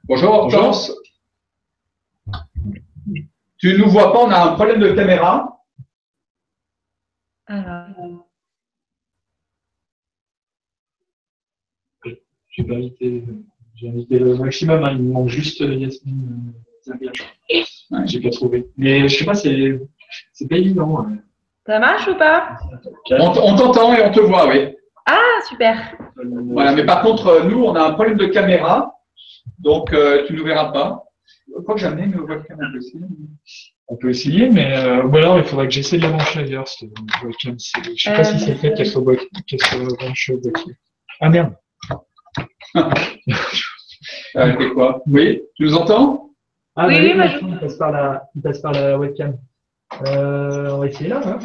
Bonjour Hortense. Tu ne nous vois pas, on a un problème de caméra. Alors, J'ai invité le maximum, hein. Il me manque juste Yasmine Zabiach. Ouais, j'ai pas trouvé. Mais je sais pas, c'est pas évident. Ouais. ça marche ou pas? On t'entend et on te voit, oui. Ah, super. Voilà, mais par contre, nous, on a un problème de caméra, donc tu ne nous verras pas. Je crois que j'ai amené une webcam aussi. On peut essayer, mais ou alors il faudrait que j'essaie de la brancher ailleurs. Cette webcam. Je sais pas si c'est le fait qu'elle soit branchée au boîtier. Ah merde. C'est quoi? Oui, tu nous entends? Ah Oui, bah oui, oui, moi, il passe par la webcam. On va essayer là, hein.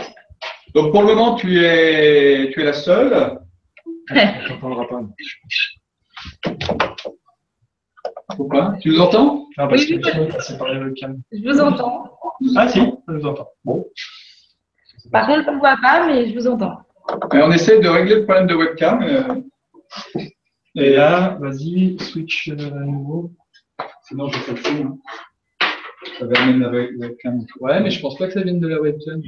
Donc pour le moment, tu es la seule. On s'entendra pas. Pourquoi? Tu nous entends? Ah, parce Oui, que oui, sinon, il passe par la webcam. je vous entends. Ah si, on nous entend. Bon. Par contre, je ne vous vois pas, mais je vous entends. Et on essaie de régler le problème de webcam. Et là, vas-y, switch à nouveau. Sinon, je fais le fou, hein. Ça va amener la webcam. Ouais, mais je pense pas que ça vienne de la webcam.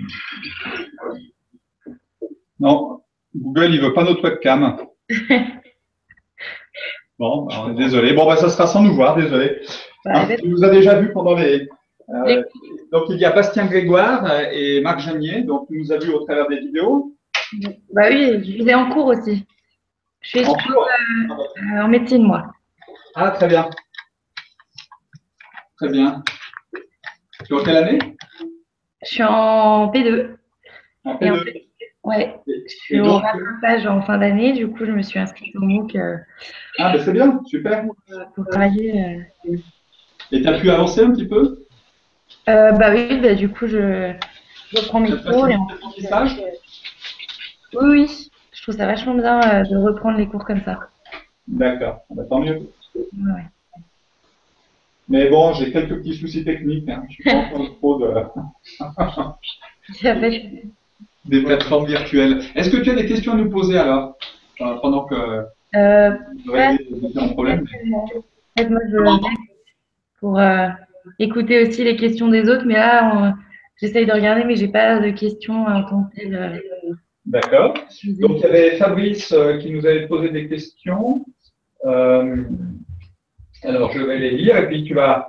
Non, Google, il veut pas notre webcam. Bon, alors, désolé. Bon, bah, ça sera sans nous voir, désolé. Hein, tu nous as déjà vu pendant les. Donc, il y a Bastien Grégoire et Marc Janier, donc tu nous as vus au travers des vidéos. Bah oui, je vous ai en cours aussi. Je suis En cours. en médecine, moi. Ah, très bien. Très bien. Tu es en quelle année? Je suis en P2. En Et en P2. fait, ouais, je Et suis au donc, rattrapage en fin d'année. Du coup, je me suis inscrite au MOOC ah, ben c'est bien, super. pour travailler. Et tu as pu avancer un petit peu? Bah oui, bah, du coup, je reprends mes Ça te cours. Et facilite l'apprentissage? oui, oui, je trouve ça vachement bien de reprendre les cours comme ça. D'accord, bah, tant mieux. Ouais. Mais bon, j'ai quelques petits soucis techniques, hein. Je suis pas encore trop Ça fait- des plateformes virtuelles. Est-ce que tu as des questions à nous poser alors, pendant que vous pas réglez les différents problèmes? spécialement. En fait, moi, je viens pour écouter aussi les questions des autres, mais là, j'essaye de regarder, mais j'ai pas de questions en tant que telles. D'accord. Donc, il y avait Fabrice qui nous avait posé des questions. Euh, alors, je vais les lire et puis tu vas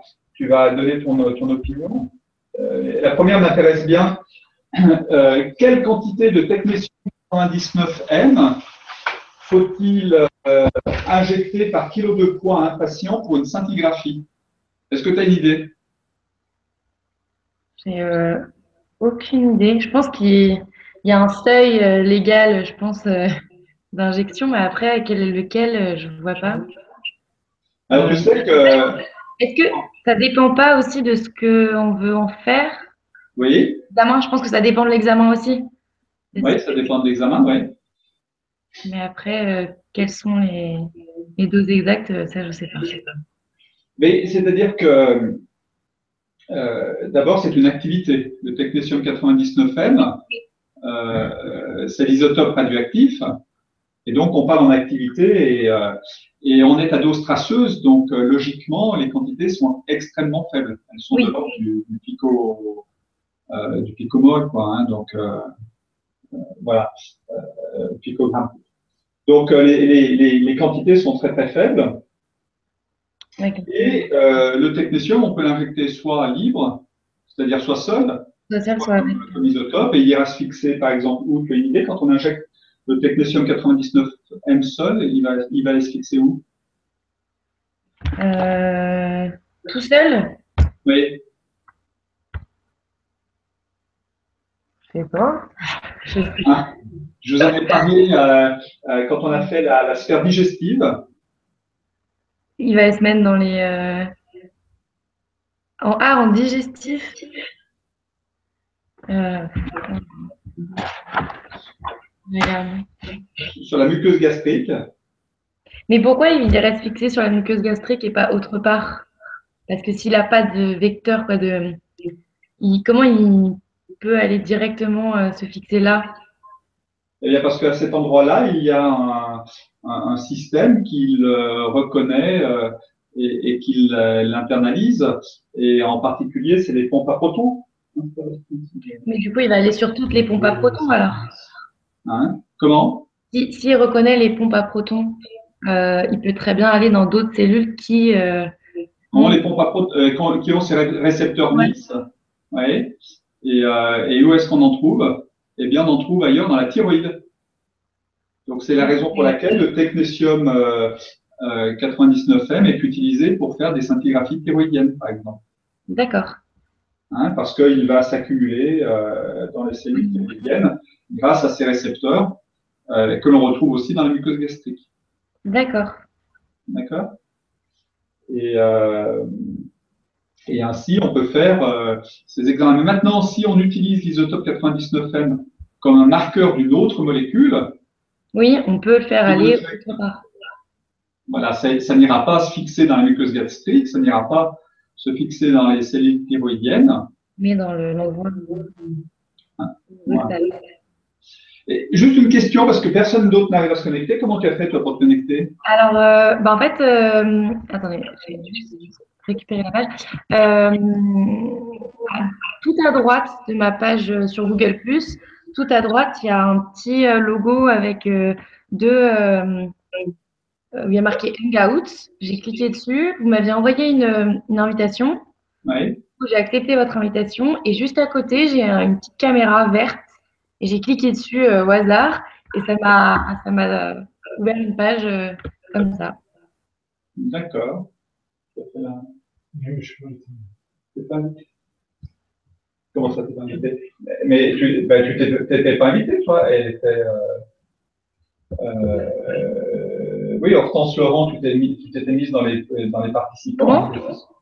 donner ton opinion. La première m'intéresse bien. Quelle quantité de technétium 99M faut-il injecter par kilo de poids à un patient pour une scintigraphie? Est-ce que tu as une idée? J'ai aucune idée. Je pense qu'il y a un seuil légal, je pense, d'injection, mais après, quel est lequel, je ne vois pas. Alors, tu sais que, Est-ce que ça dépend pas aussi de ce qu'on veut en faire? oui, L'examen, je pense que ça dépend de l'examen aussi. oui, ça dépend de l'examen, oui. Mais après, quelles sont les doses exactes, ça, je sais pas. Mais c'est-à-dire que, d'abord, c'est une activité. Le technétium 99M, c'est l'isotope radioactif. Et donc, on parle en activité et on est à dose traceuse. Donc, logiquement, les quantités sont extrêmement faibles. Elles sont de l'ordre du picomole, quoi. Hein, donc, voilà, picogramme. Donc, les quantités sont très, très faibles. Et le technétium, on peut l'injecter soit libre, c'est-à-dire soit seul, soit comme isotope, et il ira se fixer, par exemple, où tu as une idée, quand on injecte le technétium 99M seul, il va aller se fixer où? Tout seul? Oui. Je sais pas. Hein, je vous en ai parlé quand on a fait la sphère digestive. Il va se mettre dans les en digestif. Regarde. Sur la muqueuse gastrique. Mais pourquoi il irait se fixer sur la muqueuse gastrique et pas autre part? Parce que s'il n'a pas de vecteur, quoi, comment il peut aller directement se fixer là? Eh bien, parce qu'à cet endroit-là, il y a un système qui le reconnaît et qu'il l'internalise. Et en particulier, c'est les pompes à protons. Mais du coup, il va aller sur toutes les pompes à protons alors. Hein? Comment? S'il reconnaît les pompes à protons, il peut très bien aller dans d'autres cellules qui Non, les pompes à protons qui ont ces récepteurs Ouais. NIS. Ouais. Et où est-ce qu'on en trouve? Eh bien, on en trouve ailleurs dans la thyroïde. Donc, c'est la raison pour laquelle le technétium 99M est utilisé pour faire des scintigraphies thyroïdiennes, par exemple. D'accord. Hein, parce qu'il va s'accumuler dans les cellules thyroïdiennes grâce à ces récepteurs que l'on retrouve aussi dans la muqueuse gastrique. D'accord. D'accord? Et ainsi, on peut faire ces examens. Mais maintenant, si on utilise l'isotope 99M comme un marqueur d'une autre molécule, Oui, on peut le faire on aller le fait. autre part. Voilà, ça n'ira pas se fixer dans la muqueuse gastrique, ça n'ira pas se fixer dans les cellules thyroïdiennes. Mais dans l'endroit. Voilà. Et juste une question, parce que personne d'autre n'arrive à se connecter. Comment tu as fait, toi, pour te connecter? Alors, en fait, attendez, je vais juste récupérer la page. Tout à droite de ma page sur Google+, tout à droite, il y a un petit logo avec où il y a marqué Hangout. J'ai cliqué dessus. Vous m'aviez envoyé une invitation. Oui. J'ai accepté votre invitation et juste à côté, j'ai une petite caméra verte et j'ai cliqué dessus au hasard et ça m'a ouvert une page comme ça. D'accord. T'es pas invité. Comment ça, t'es pas invité? Mais tu t'étais pas invité, toi? Elle était, oui, Hortense Laurent, tu t'étais mise dans les participants. Comment?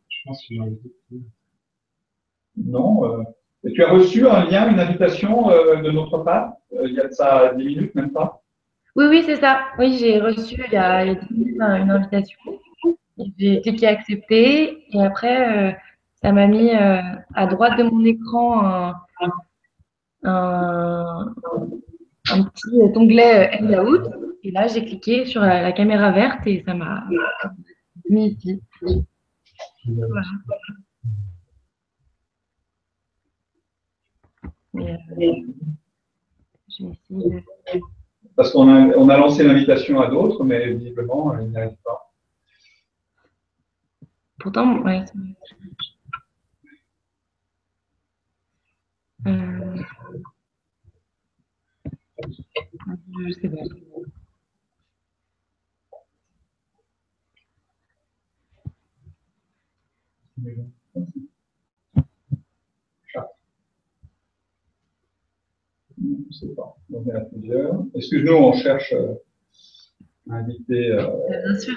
Je pense que j'ai invité. Non. Et tu as reçu un lien, une invitation de notre part, il y a de ça 10 minutes, même pas? Oui, oui, c'est ça. Oui, j'ai reçu il y a 10 minutes une invitation. J'ai cliqué accepter et après, ça m'a mis à droite de mon écran un, un petit onglet Hangout. Et là, j'ai cliqué sur la caméra verte et ça m'a mis ici. Voilà. Mais, je vais essayer de... Parce on a lancé l'invitation à d'autres, mais visiblement, ils n'y arrivent pas. Pourtant, ouais. Je sais pas. Je ne sais pas. Donc, il y en a plusieurs. Excuse-nous, on cherche à inviter. Bien sûr.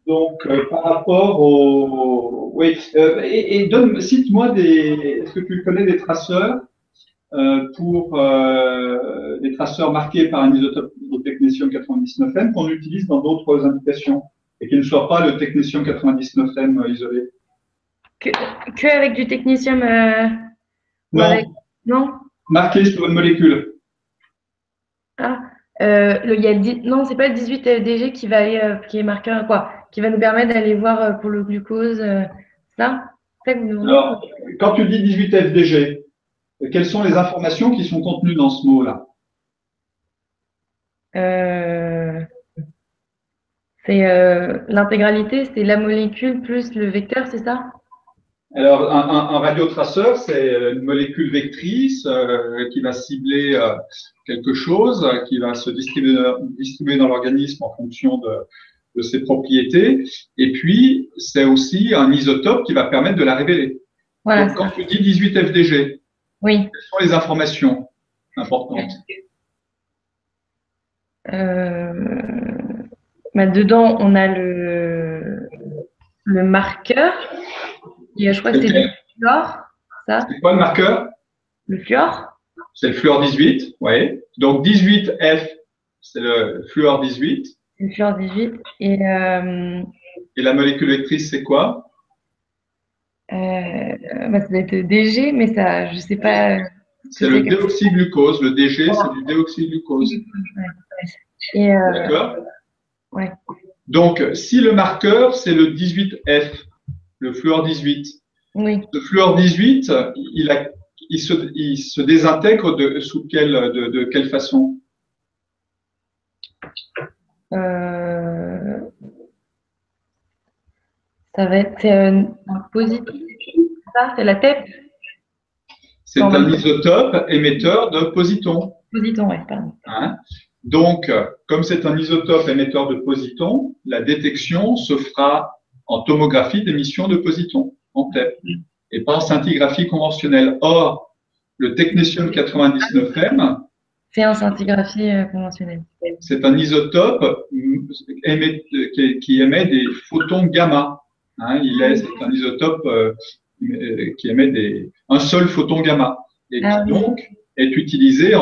Donc, par rapport au. Oui, et cite-moi est-ce que tu connais des traceurs pour des traceurs marqués par un isotope de technétium 99M qu'on utilise dans d'autres indications et qui ne soient pas le technétium 99M isolé? Que avec du technicium ou Non, avec... Non? marqué sur une molécule. Ah, il y a non, c'est pas le 18 FDG qui va aller, qui est marqueur, quoi, qui va nous permettre d'aller voir pour le glucose, ça? C'est ça que vous demandez? Alors, quand tu dis 18 FDG, quelles sont les informations qui sont contenues dans ce mot-là? C'est l'intégralité, c'est la molécule plus le vecteur, c'est ça? Alors, un radiotraceur, c'est une molécule vectrice qui va cibler quelque chose, qui va se distribuer dans l'organisme en fonction de ses propriétés. Et puis, c'est aussi un isotope qui va permettre de la révéler. Voilà. Donc, quand tu dis 18 FDG, oui. quelles sont les informations importantes? Dedans, on a le marqueur. Et je crois que c'est le fluor, ça. C'est quoi le marqueur? Le fluor. C'est le fluor 18, oui. Donc 18F, c'est le fluor 18. C'est le fluor 18. Et la molécule vectrice, c'est quoi? Bah, ça doit être DG, mais ça, je sais pas ce C'est que le c'est que déoxyglucose. Le DG, c'est du déoxyglucose. Et D'accord? ouais. Donc, si le marqueur, c'est le 18F, le fluor 18, Oui. le fluor 18, il se désintègre de quelle façon? Euh, Ça va être un positif, ça, c'est la tête. C'est Non, un même isotope émetteur de positons. positon, ouais, pardon. Hein. Donc, comme c'est un isotope émetteur de positons, la détection se fera en tomographie d'émission de positons, en TEP, et pas en scintigraphie conventionnelle. Or, le technétium 99M, C'est en scintigraphie conventionnelle. c'est un isotope qui émet des photons gamma. Hein, c'est un isotope qui émet un seul photon gamma et qui Ah oui. donc est utilisé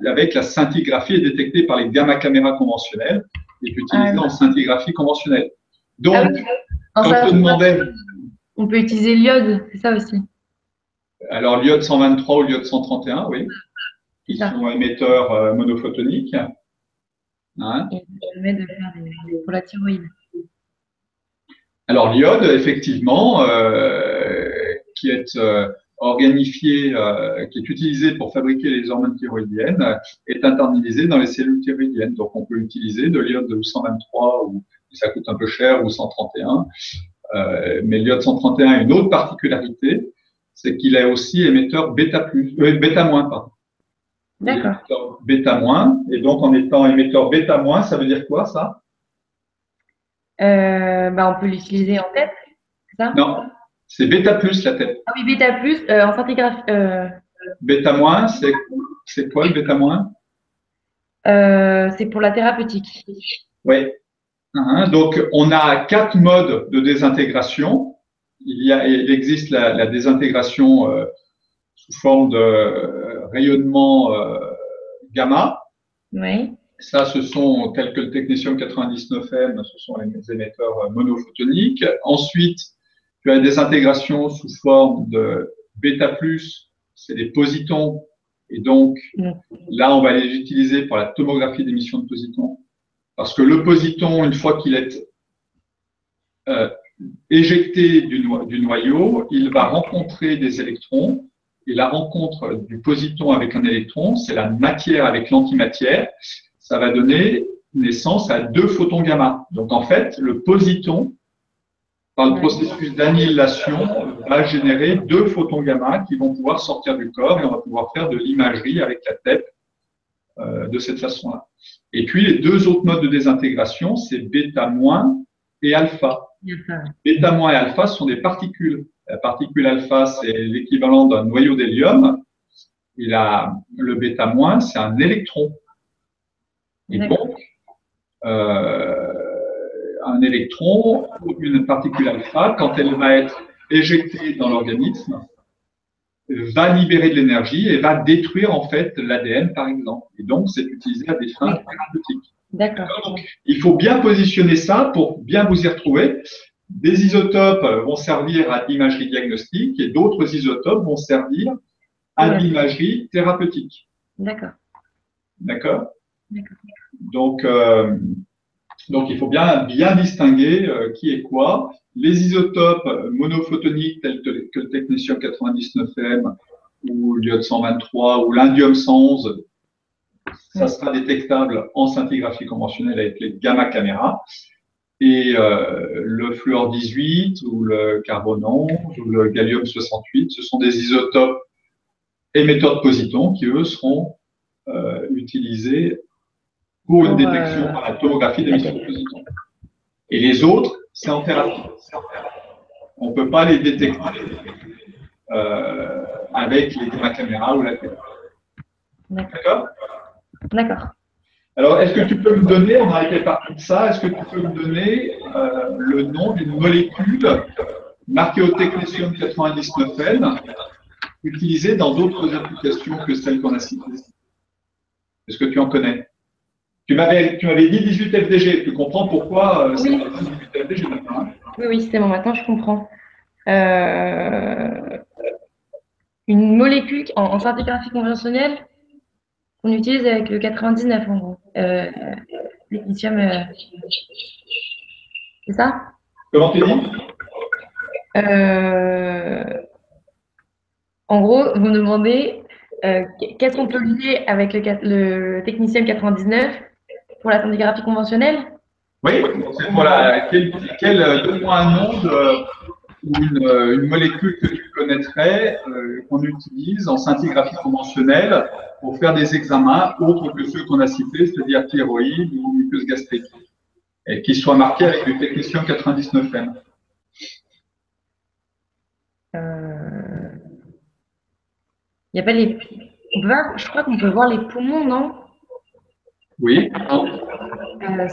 avec la scintigraphie, est détecté par les gamma caméras conventionnelles et est utilisé en scintigraphie conventionnelle. Donc, Ah oui. En quand je te demandais, on peut utiliser l'iode, c'est ça aussi. alors l'iode 123 ou l'iode 131, oui, qui Ça. sont émetteurs monophotoniques. Hein. Et ça permet de faire pour la thyroïde. Alors l'iode, effectivement, qui est organifié, qui est utilisé pour fabriquer les hormones thyroïdiennes, est internalisé dans les cellules thyroïdiennes. Donc on peut utiliser de l'iode de 123 ou ça coûte un peu cher ou 131. Mais l'iode 131 a une autre particularité, c'est qu'il est aussi émetteur bêta moins, pardon. D'accord. Bêta moins, et donc en étant émetteur bêta moins, ça veut dire quoi ça? Bah, on peut l'utiliser en tête, c'est ça? Non, c'est bêta plus la tête. Ah oui, bêta plus, en scintigraphie. Bêta moins, c'est quoi le bêta moins? C'est pour la thérapeutique. Oui. Donc, on a 4 modes de désintégration. Il existe la désintégration sous forme de rayonnement gamma. Oui. Ça, ce sont, tel que le technétium 99M, ce sont les émetteurs monophotoniques. Ensuite, tu as des intégrations sous forme de bêta+, c'est des positons. Et donc, là, on va les utiliser pour la tomographie d'émission de positons. Parce que le positon, une fois qu'il est éjecté du noyau, il va rencontrer des électrons. Et la rencontre du positon avec un électron, c'est la matière avec l'antimatière. Ça va donner naissance à 2 photons gamma. Donc en fait, le positon, par le processus d'annihilation, va générer 2 photons gamma qui vont pouvoir sortir du corps et on va pouvoir faire de l'imagerie avec la TEP de cette façon-là. Et puis les 2 autres modes de désintégration, c'est bêta- et alpha. Bêta- et alpha sont des particules. La particule alpha, c'est l'équivalent d'un noyau d'hélium. Et le bêta-, c'est un électron. Et donc, un électron, une particule alpha, quand elle va être éjectée dans l'organisme, va libérer de l'énergie et va détruire en fait l'ADN, par exemple. Et donc, c'est utilisé à des fins thérapeutiques. D'accord. Donc, il faut bien positionner ça pour bien vous y retrouver. Des isotopes vont servir à l'imagerie diagnostique et d'autres isotopes vont servir à l'imagerie thérapeutique. D'accord. D'accord. Donc, il faut bien distinguer qui est quoi. Les isotopes monophotoniques tels que le technétium 99M ou l'iode 123 ou l'indium 111, ça sera détectable en scintigraphie conventionnelle avec les gamma caméras. Et le fluor 18 ou le carbone 11 ou le gallium 68, ce sont des isotopes émetteurs de positons qui, eux, seront utilisés pour une détection par la tomographie d'émission de positons. Et les autres, c'est en thérapie. On ne peut pas les détecter avec les gamma caméras ou la thérapie. D'accord? D'accord. Alors, est-ce que tu peux me donner, on a été parti de ça, est-ce que tu peux me donner le nom d'une molécule marquée au technétium 99N utilisée dans d'autres applications que celles qu'on a citées? Est-ce que tu en connais? Tu m'avais dit 18FDG, tu comprends pourquoi c'est 18FDG maintenant, hein? Oui, c'est bon, maintenant je comprends. euh, une molécule en scintigraphie conventionnelle qu'on utilise avec le 99 en gros. Lithium, c'est ça? Comment tu dis? Euh, En gros, vous me demandez qu'est-ce qu'on peut lier avec le technicien 99 pour la scintigraphie conventionnelle? Oui, c'est pour donne-moi un nom une molécule que tu connaîtrais, qu'on utilise en scintigraphie conventionnelle pour faire des examens autres que ceux qu'on a cités, c'est-à-dire thyroïde ou muqueuse gastrique, et qui soient marqués avec le technicien 99M. Il y a pas les. Je crois qu'on peut voir les poumons, non? Oui,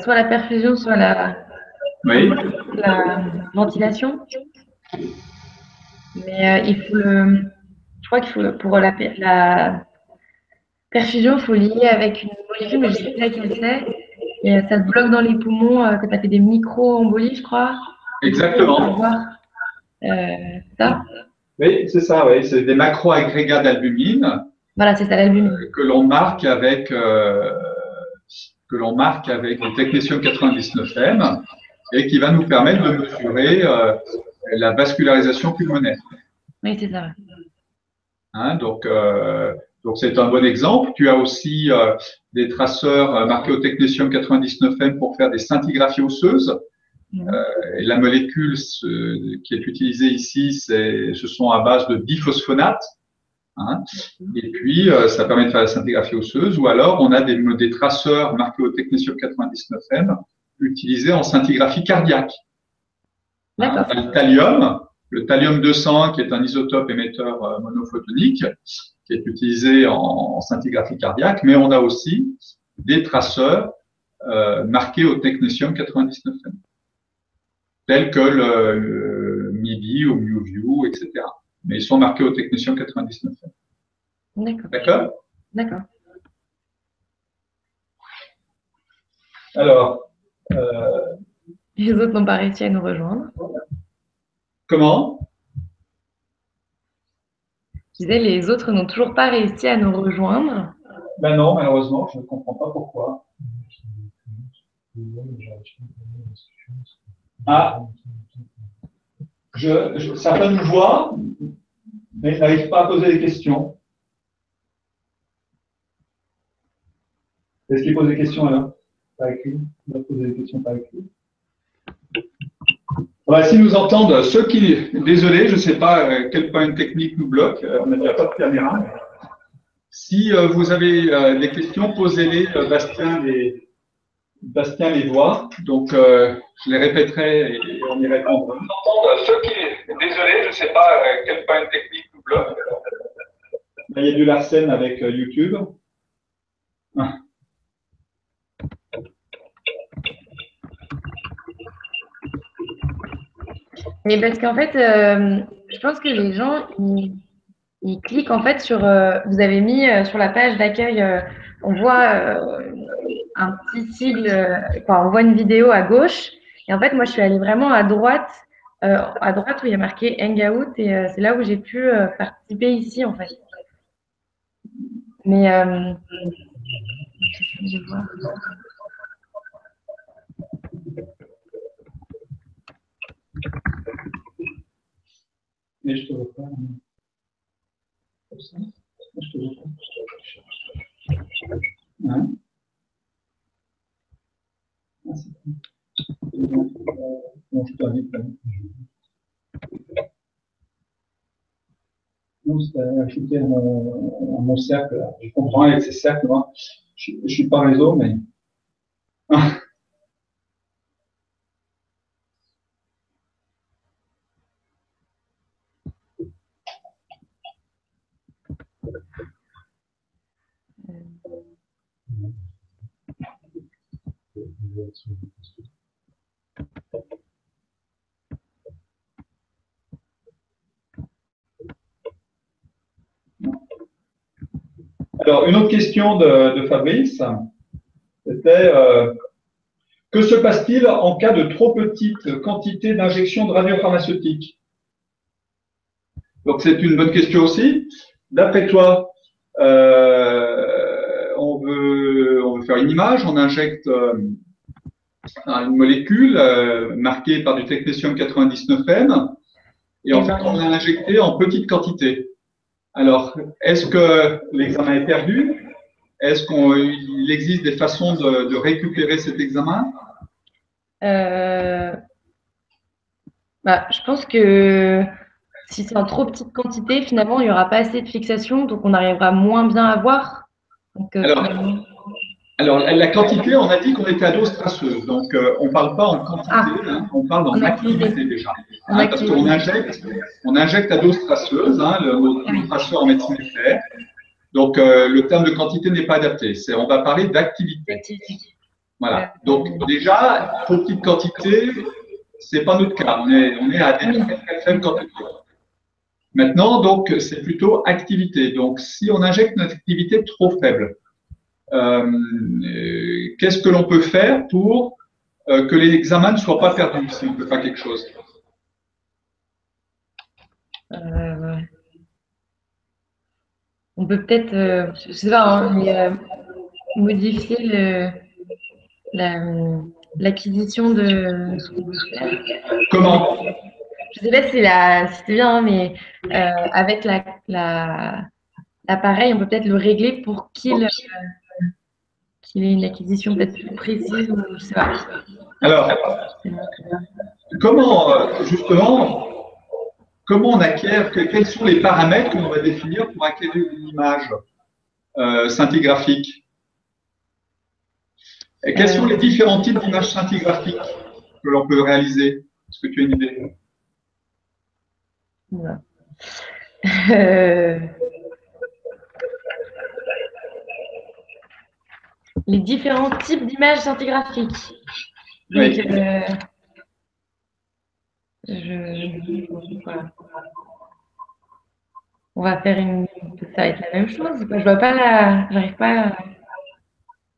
Soit la perfusion, soit oui, la ventilation. Mais il faut le. Je crois qu'il faut pour la perfusion, il faut lier avec une molécule, mais je ne sais pas laquelle c'est. Et ça te bloque dans les poumons, ça fait des micro-embolies, je crois. exactement. Ça. Oui, c'est ça, oui. C'est des macro-agrégats d'albumine. Voilà, c'est ça, l'albumine. Que l'on marque avec le technétium 99M et qui va nous permettre de mesurer la vascularisation pulmonaire. Oui, c'est ça. Hein, donc c'est un bon exemple. Tu as aussi des traceurs marqués au technétium 99M pour faire des scintigraphies osseuses. Et la molécule qui est utilisée ici, ce sont à base de biphosphonate. Hein. Et puis, ça permet de faire la scintigraphie osseuse, ou alors on a des traceurs marqués au technétium 99M utilisés en scintigraphie cardiaque. Hein, on a le thallium 200 qui est un isotope émetteur monophotonique qui est utilisé en scintigraphie cardiaque, mais on a aussi des traceurs marqués au technétium 99M, tels que le MIBI ou MuView, etc. Mais ils sont marqués au technétium 99M. D'accord? D'accord. Alors. Les autres n'ont pas réussi à nous rejoindre. Comment? Je disais, les autres n'ont toujours pas réussi à nous rejoindre. Ben non, malheureusement, je ne comprends pas pourquoi. Ah, certains nous voient, mais n'arrivent pas à poser des questions. Est-ce qu'ils posent des questions alors? Par écrit? On va poser des questions par écrit. Voilà, s'ils nous entendent, désolé, je ne sais pas quel point technique nous bloque, on n'a déjà pas de caméra. Si vous avez des questions, posez-les, Bastien les voit, donc je les répéterai et on y répondra. Désolé, je ne sais pas quel point technique nous bloque. Là, il y a du Larsen avec YouTube. Ah. Mais parce qu'en fait, je pense que les gens, ils cliquent en fait sur. Vous avez mis sur la page d'accueil, on voit un petit sigle, on voit une vidéo à gauche. Et en fait, moi, je suis allée vraiment à droite où il y a marqué Hangout, et c'est là où j'ai pu participer ici, en fait. Mais je vais voir. Mais je te vois pas. Comme ça. Je te vois pas. Hein? Ah, c'est bon. Non, je t'invite là. Non, c'est ajouté à mon cercle. Là. Je comprends avec ces cercles. Moi. Je ne suis pas réseau, mais. Alors, une autre question de Fabrice, c'était que se passe-t-il en cas de trop petite quantité d'injection de radiopharmaceutique? Donc, c'est une bonne question aussi. D'après toi, on veut faire une image, on injecte une molécule marquée par du technétium 99N, et en fait, on l'a injecté en petite quantité. Alors, est-ce que l'examen est perdu? Est-ce qu'il existe des façons de récupérer cet examen? Je pense que si c'est en trop petite quantité, finalement, il n'y aura pas assez de fixation, donc on arrivera moins bien à voir. Donc, Alors, la quantité, on a dit qu'on était à dose traceuse. Donc, on ne parle pas en quantité, on parle en activité déjà. Parce qu'on injecte à dose traceuse, le traceur en médecine nucléaire. Donc, le terme de quantité n'est pas adapté. On va parler d'activité. Voilà. Donc, déjà, trop petite quantité, ce n'est pas notre cas. On est à des très faibles quantités. Maintenant, donc, c'est plutôt activité. Donc, si on injecte une activité trop faible, qu'est-ce que l'on peut faire pour que les examens ne soient pas perdus, si on peut faire quelque chose? On peut peut-être, je sais pas, mais, modifier l'acquisition de ce qu'on veut faire. Comment? Je sais pas si c'est bien, mais avec l'appareil, on peut peut-être le régler pour qu'il ait une acquisition peut-être plus précise, ou je sais pas. Alors, justement, comment on acquiert, quels sont les paramètres que l'on va définir pour acquérir une image scintigraphique? Et quels sont les différents types d'images scintigraphiques que l'on peut réaliser? Est-ce que tu as une idée? Voilà. Les différents types d'images scintigraphiques. Donc, oui. Voilà. On va faire ça va être la même chose. Je vois pas j'arrive pas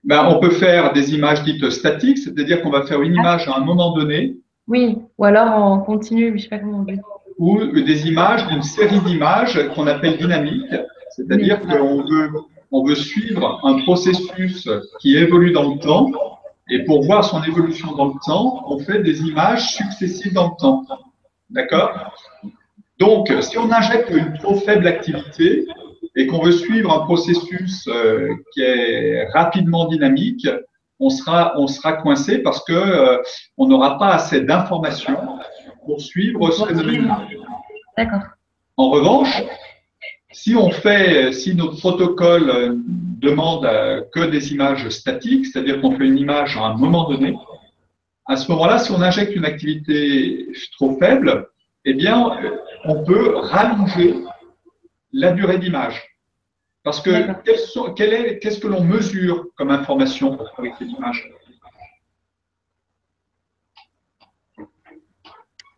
On peut faire des images dites statiques, c'est-à-dire qu'on va faire une image à un moment donné. Oui, ou alors en continu, je sais pas comment on dit. Ou des images d'une série d'images qu'on appelle dynamiques, c'est-à-dire qu'on veut suivre un processus qui évolue dans le temps, et pour voir son évolution dans le temps, on fait des images successives dans le temps. D'accord? Donc, si on injecte une trop faible activité et qu'on veut suivre un processus qui est rapidement dynamique, on sera coincé parce que on n'aura pas assez d'informations pour suivre ce phénomène-là. D'accord. En revanche, si notre protocole demande que des images statiques, c'est-à-dire qu'on fait une image à un moment donné, à ce moment-là, si on injecte une activité trop faible, eh bien, on peut rallonger la durée d'image. Parce que qu'est-ce que l'on mesure comme information pour fabriquer l'image?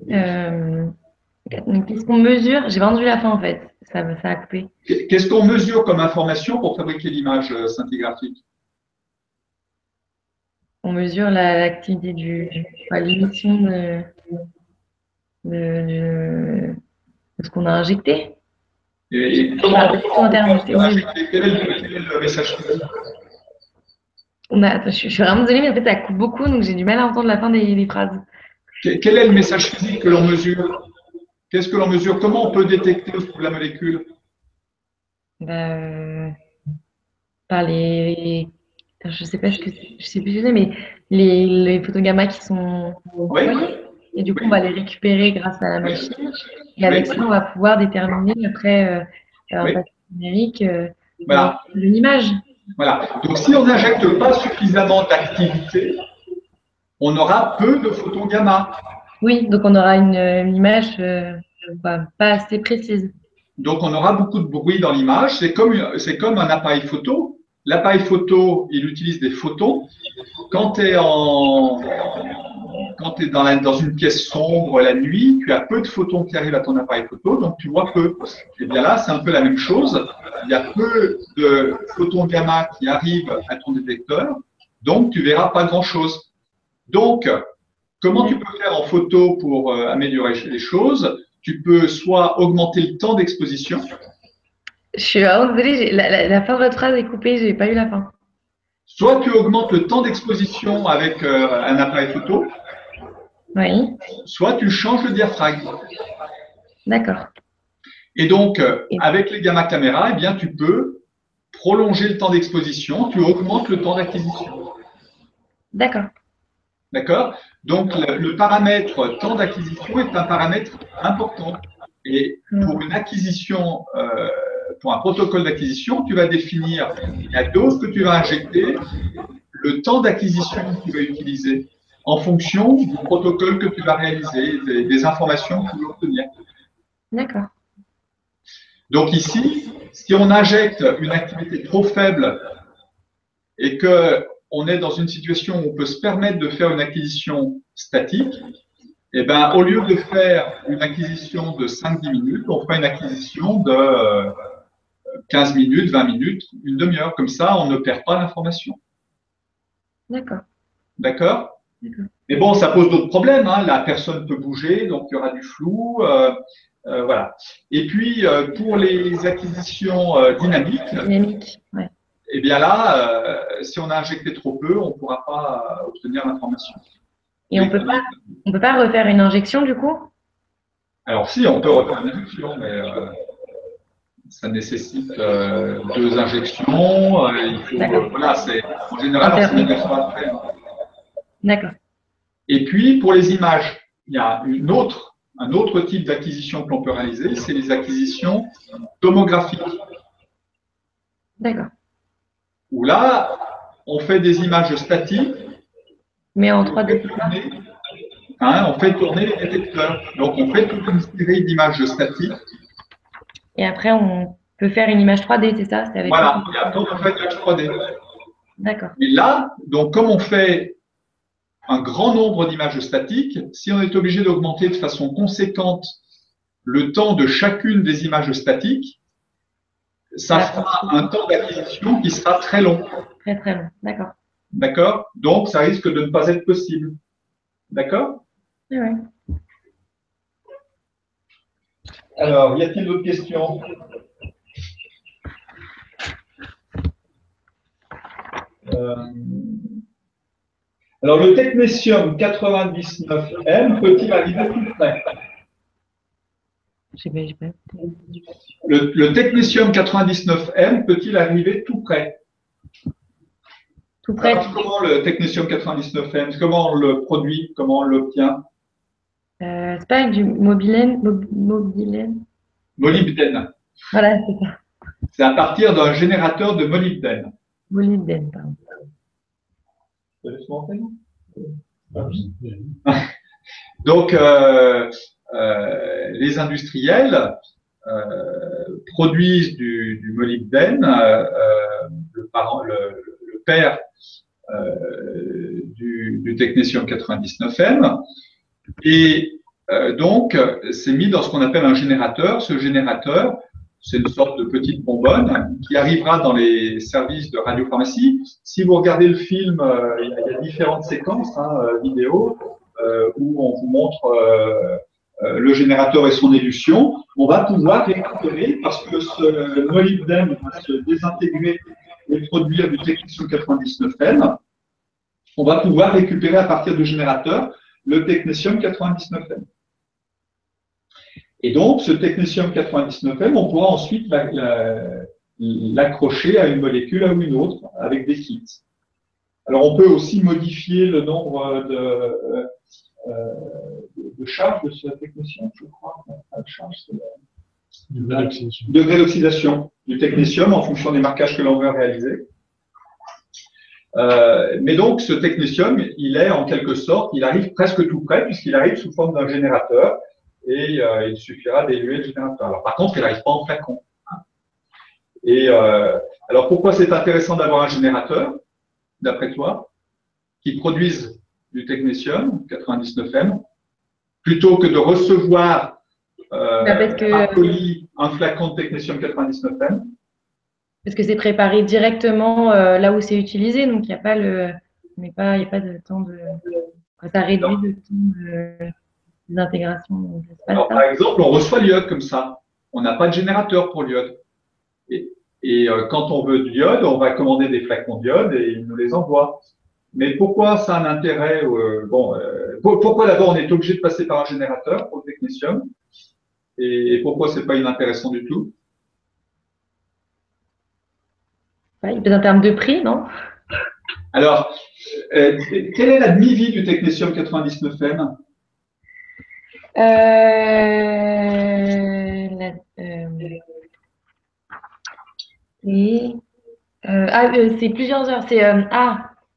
Qu'est-ce qu'on mesure? J'ai vendu la fin en fait. Ça a coupé. Qu'est-ce qu'on mesure comme information pour fabriquer l'image scintigraphique? On mesure l'activité l'émission de ce qu'on a injecté. Et comment on peut injecter? Quel est le message physique? Je suis vraiment désolée, mais en fait, ça coupe beaucoup, donc j'ai du mal à entendre la fin des phrases. Quel est le message physique que l'on mesure? Qu'est-ce que l'on mesure? Comment on peut détecter la molécule? Par les. Je sais pas je sais plus ce que c'est, mais les photogammas qui sont envoyés. Et du coup, on va les récupérer grâce à la machine. Et avec ça, on va pouvoir déterminer après un papier numérique une image. Voilà. Donc, si on n'injecte pas suffisamment d'activité, on aura peu de photons gamma. Oui, donc on aura une image pas assez précise. Donc, on aura beaucoup de bruit dans l'image. C'est comme un appareil photo. L'appareil photo, il utilise des photons. Quand tu es dans une pièce sombre la nuit, tu as peu de photons qui arrivent à ton appareil photo, donc tu vois peu. Et bien là, c'est un peu la même chose. Il y a peu de photons gamma qui arrivent à ton détecteur, donc tu verras pas grand-chose. Donc, comment tu peux faire en photo pour améliorer les choses? tu peux soit augmenter le temps d'exposition. Je suis vraiment désolée, la fin de votre phrase est coupée, j'ai pas eu la fin. Soit tu augmentes le temps d'exposition avec un appareil photo, Oui, soit tu changes le diaphragme. d'accord. Et donc, avec les gamma caméras, eh bien, tu peux prolonger le temps d'exposition, tu augmentes le temps d'acquisition. D'accord. D'accord? Donc, le paramètre temps d'acquisition est un paramètre important. Et pour une acquisition, pour un protocole d'acquisition, tu vas définir la dose que tu vas injecter, le temps d'acquisition que tu vas utiliser en fonction du protocole que tu vas réaliser, des informations que tu veux obtenir. D'accord. Donc ici, si on injecte une activité trop faible et qu'on est dans une situation où on peut se permettre de faire une acquisition statique, eh ben, au lieu de faire une acquisition de 5-10 minutes, on fera une acquisition de 15 minutes, 20 minutes, une demi-heure. Comme ça, on ne perd pas l'information. D'accord. D'accord? Mais bon, ça pose d'autres problèmes. Hein. La personne peut bouger, donc il y aura du flou. Voilà. Et puis, pour les acquisitions Dynamique, ouais. eh bien là, si on a injecté trop peu, on ne pourra pas obtenir l'information. Et on peut pas refaire une injection du coup? Alors si, on peut refaire une injection, mais ça nécessite 2 injections. Il faut, voilà, en général, on se met ça après. D'accord. Et puis, pour les images, il y a un autre type d'acquisition que l'on peut réaliser, c'est les acquisitions tomographiques. D'accord. Où là, on fait des images statiques. Mais en 3D. On fait tourner les détecteurs. Donc, on fait toute une série d'images statiques. Et après, on peut faire une image 3D, c'est ça? Voilà, et après, on fait une image 3D. D'accord. Et là, donc, comme on fait un grand nombre d'images statiques, si on est obligé d'augmenter de façon conséquente le temps de chacune des images statiques, ça fera un temps d'acquisition qui sera très long. Très, très long. D'accord. D'accord? Donc, ça risque de ne pas être possible. D'accord? Oui, oui. Alors, y a-t-il d'autres questions? Alors, le technétium 99M peut-il arriver tout près? Le technétium 99M peut-il arriver tout près? Tout près. Alors, comment le technétium 99M, comment on le produit, comment on l'obtient? C'est pas avec du mobilène? Molybdène. Voilà, c'est ça. C'est à partir d'un générateur de molybdène. Molybdène, pardon. Donc, les industriels produisent du molybdène, le père du technétium 99M, et donc c'est mis dans ce qu'on appelle un générateur. Ce générateur, c'est une sorte de petite bonbonne qui arrivera dans les services de radiopharmacie. Si vous regardez le film, il y a différentes séquences vidéo où on vous montre le générateur et son élution. On va pouvoir récupérer, parce que ce molybdène va se désintégrer et produire du technétium 99M, on va pouvoir récupérer à partir du générateur le technétium 99M. Et donc, ce technétium 99M, on pourra ensuite l'accrocher à une molécule ou une autre avec des kits. Alors, on peut aussi modifier le nombre de charges de ce technétium, je crois. La charge, c'est le degré d'oxydation du technétium en fonction des marquages que l'on veut réaliser. Mais donc, ce technétium, il est en quelque sorte, il arrive presque tout près, puisqu'il arrive sous forme d'un générateur, et il suffira d'éluer le générateur. Alors, par contre, il n'arrive pas en flacon. Et alors, pourquoi c'est intéressant d'avoir un générateur, d'après toi, qui produise du technétium 99M, plutôt que de recevoir par colis un flacon de technétium 99M? Parce que c'est préparé directement là où c'est utilisé, donc il n'y a pas il n'y a pas de temps de. Ça réduit le temps de. des intégrations. Donc, c'est pas Alors, ça. par exemple, on reçoit l'iode comme ça. On n'a pas de générateur pour l'iode. Et quand on veut de l'iode, on va commander des flacons d'iode et ils nous les envoient. Mais pourquoi ça a un intérêt pourquoi d'abord on est obligé de passer par un générateur pour le technétium et pourquoi c'est pas inintéressant du tout? Ouais, peut-être en termes de prix, non? Alors, quelle est la demi-vie du technétium 99M? La- et, c'est plusieurs heures. C'est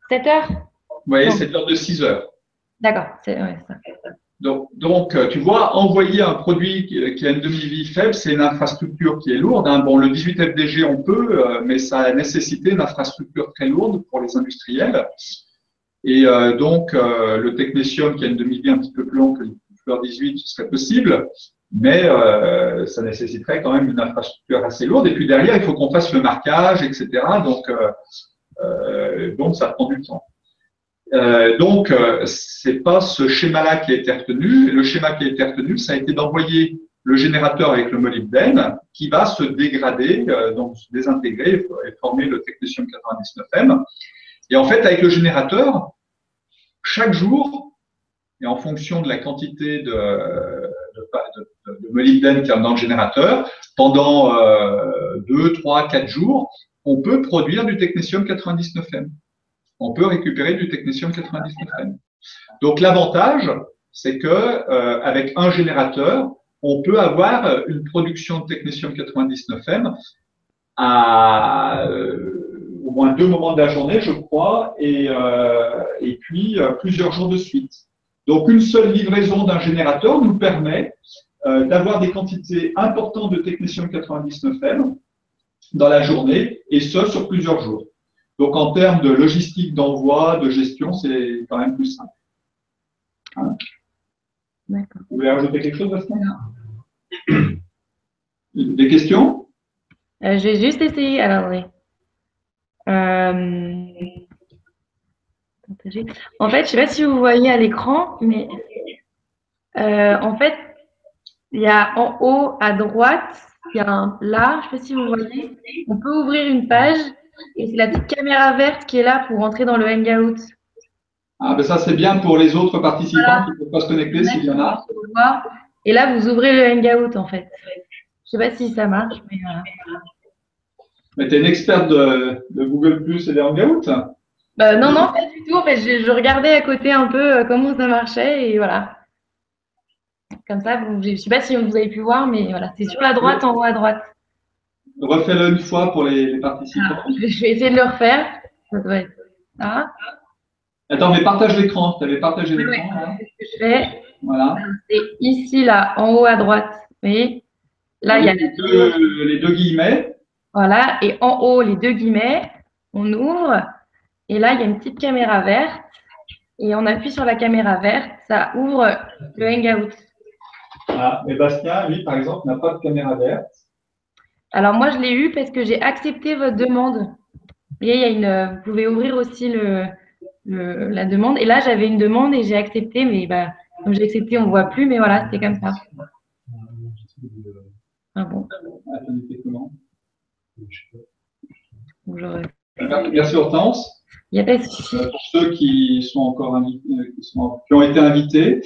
7 heures? Vous voyez, Non, c'est de l'ordre de 6 heures. d'accord. C'est ouais, ça. Donc, tu vois, envoyer un produit qui a une demi-vie faible, c'est une infrastructure qui est lourde, hein. Bon, le 18 FDG, on peut, mais ça a nécessité une infrastructure très lourde pour les industriels. Et donc, le technétium qui a une demi-vie un petit peu plus longue que le fleur 18, ce serait possible, mais ça nécessiterait quand même une infrastructure assez lourde. Et puis derrière, il faut qu'on fasse le marquage, etc. Donc ça prend du temps. C'est pas ce schéma-là qui a été retenu. Le schéma qui a été retenu, ça a été d'envoyer le générateur avec le molybdène qui va se dégrader, donc se désintégrer et former le technétium 99M. Et en fait, avec le générateur, chaque jour, et en fonction de la quantité de molybdène qu'il y a dans le générateur, pendant 2, 3, 4 jours, on peut produire du technétium 99M. On peut récupérer du technétium 99M. Donc l'avantage, c'est que avec un générateur, on peut avoir une production de technétium 99M à au moins 2 moments de la journée, je crois, et puis plusieurs jours de suite. Donc une seule livraison d'un générateur nous permet d'avoir des quantités importantes de technétium 99M dans la journée, et ce, sur plusieurs jours. Donc en termes de logistique d'envoi, de gestion, c'est quand même plus simple. Hein? D'accord. Vous voulez rajouter quelque chose, Bastien? Des questions? Je vais juste essayer. Alors, oui. Partager. En fait, je sais pas si vous voyez à l'écran, mais en fait, il y a en haut à droite, il y a là, je sais pas si vous voyez, on peut ouvrir une page et c'est la petite caméra verte qui est là pour entrer dans le Hangout. Ah, ben ça, c'est bien pour les autres participants Voilà. qui ne peuvent pas se connecter Il y en a s'il y qui en a. vont se voir. Et là, vous ouvrez le Hangout en fait. Je sais pas si ça marche, mais voilà. Mais tu es une experte de Google Plus et des Hangouts? Non, non, pas du tout. En fait, je regardais à côté un peu comment ça marchait et voilà. Comme ça, je sais pas si vous avez pu voir, mais voilà, c'est sur la droite, en haut à droite. Refais-le une fois pour les participants. Alors, je vais essayer de le refaire. Ça doit être ça. Attends, mais partage l'écran. Tu avais partagé Oui, l'écran, là. c'est ce que je fais. Voilà. C'est ici, là, en haut à droite. Vous voyez? Là, il y a Les deux guillemets. voilà. Et en haut, les deux guillemets. On ouvre. Et là, il y a une petite caméra verte. Et on appuie sur la caméra verte. Ça ouvre le Hangout. Ah, mais Bastien, lui, par exemple, n'a pas de caméra verte. Alors, moi, je l'ai eu parce que j'ai accepté votre demande. Vous voyez, il y a vous pouvez ouvrir aussi la demande. Et là, j'avais une demande et j'ai accepté. Mais bah, comme j'ai accepté, on ne voit plus. Mais voilà, c'était comme ça. Ah bon. Attendez, c'est comment? Bonjour. Merci Hortense. Il n'y a pas de souci. Pour ceux qui sont encore invités, qui ont été invités,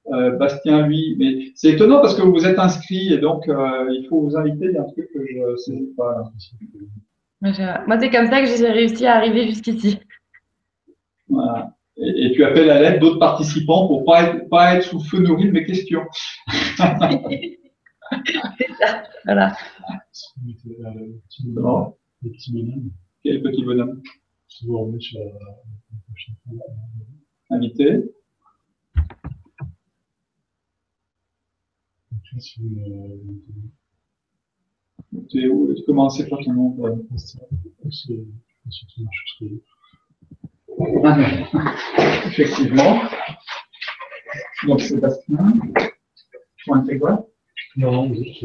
Bastien, lui, mais c'est étonnant parce que vous êtes inscrit et donc il faut vous inviter. Il y a un truc que je ne sais pas. Moi, c'est comme ça que j'ai réussi à arriver jusqu'ici. Voilà. Et tu appelles à l'aide d'autres participants pour pas être sous le feu nourri de mes questions. C'est ça. Voilà. Non. Les petits bonhommes. Quel petit bonhomme? Je vous remets sur la prochaine fois. Invité. Tu es où? Comment c'est pas ton nom? Ah, effectivement. Donc Sébastien. Point c'est quoi? Non, juste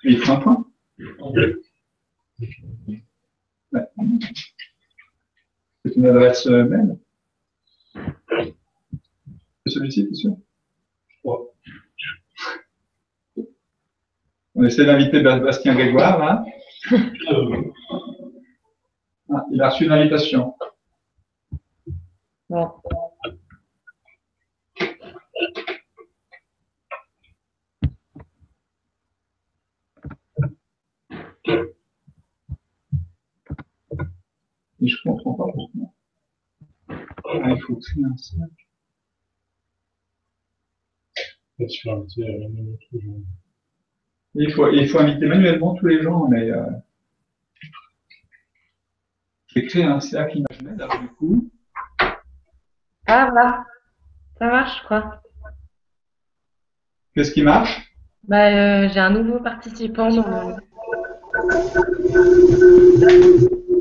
Il est un point. Ouais. C'est une adresse mail. C'est celui-ci, c'est sûr? Ouais. On essaie d'inviter Bastien Grégoire, là. Ah, il a reçu une invitation. Bon. Mais je ne comprends pas pourquoi. Ah, il faut créer un cercle. Il faut inviter manuellement tous les gens, mais je vais créer un cercle imaginaire, alors du coup. Ah, voilà. Ça marche, je crois. Qu'est-ce qui marche? Bah, j'ai un nouveau participant dans le...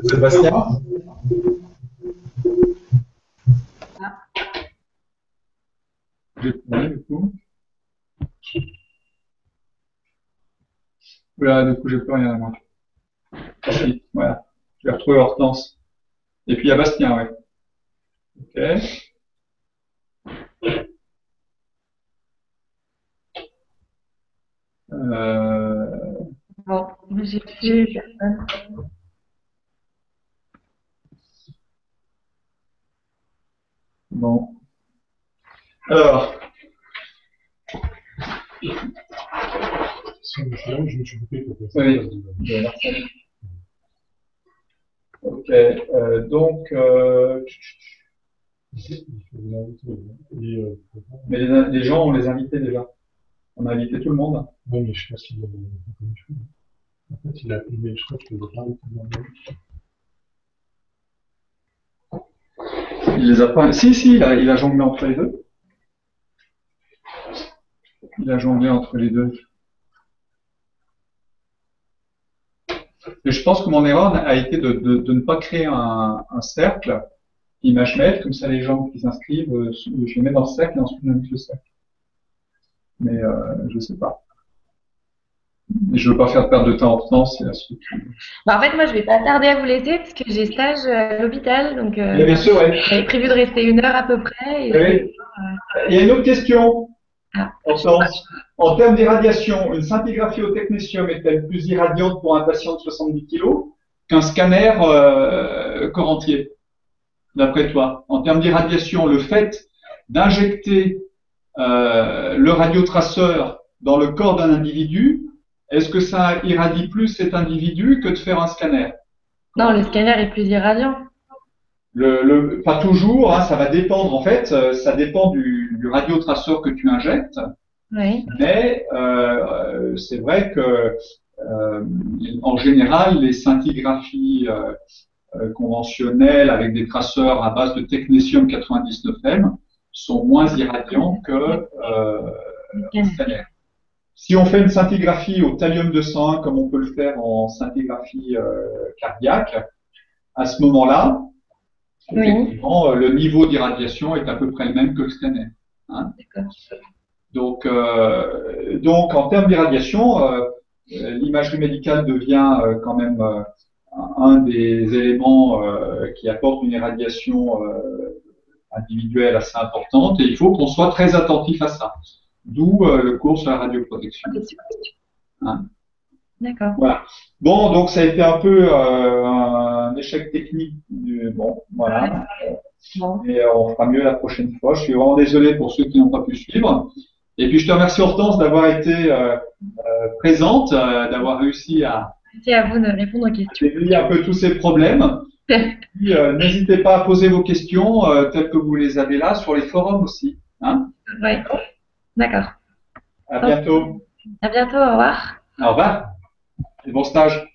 Sébastien? Du coup. Voilà, du coup, j'ai plus rien à moi. Ah, si, voilà. Je vais retrouver Hortense. Et puis il y a Bastien, ouais. Ok. Bon, j'ai plus personne. Bon. Alors, oui. Ok. Donc, mais les gens, on les invitait déjà. On a invité tout le monde. Oui, mais je pense qu'il a comme il faut. En fait, il a mais je crois qu'il ne pas Il les a pas. Si, il a jonglé entre les deux. Il a jonglé entre les deux. Et je pense que mon erreur a été de ne pas créer un cercle ImageMail, comme ça les gens qui s'inscrivent, je les mets dans le cercle et ensuite j'invite le cercle. Mais je ne sais pas. Et je ne veux pas faire perdre de temps en temps, c'est la suite. Bah, en fait, moi, je vais pas tarder à vous laisser parce que j'ai stage à l'hôpital. Donc, Bien sûr, oui. j'avais prévu de rester 1 heure à peu près. Et Oui. Il y a une autre question. Ah. En termes d'irradiation, une scintigraphie au technétium est-elle plus irradiante pour un patient de 70 kg qu'un scanner corps entier, d'après toi? En termes d'irradiation, le fait d'injecter le radiotraceur dans le corps d'un individu, est-ce que ça irradie plus cet individu que de faire un scanner? Non, le scanner est plus irradiant. Pas toujours, hein, ça va dépendre en fait, ça dépend du radiotraceur que tu injectes, Oui. mais c'est vrai que en général les scintigraphies conventionnelles avec des traceurs à base de technétium 99M sont moins irradiants que un scanner. Si on fait une scintigraphie au thallium 201 comme on peut le faire en scintigraphie cardiaque, à ce moment-là, effectivement, le niveau d'irradiation est à peu près le même que le scanner. Hein. Donc, en termes d'irradiation, l'imagerie médicale devient quand même un des éléments qui apporte une irradiation individuelle assez importante et il faut qu'on soit très attentif à ça. D'où le cours sur la radioprotection. Hein. D'accord. Voilà. Bon, donc ça a été un peu un échec technique. Bon, voilà. Bon. Et on fera mieux la prochaine fois. Je suis vraiment désolé pour ceux qui n'ont pas pu suivre. Et puis je te remercie Hortense d'avoir été présente, d'avoir réussi à Merci à vous de répondre aux questions. déblayer un peu tous ces problèmes. Puis, n'hésitez pas à poser vos questions telles que vous les avez là sur les forums aussi. Hein. Oui. D'accord. À bientôt. À bientôt. Au revoir. Au revoir. Et bon stage.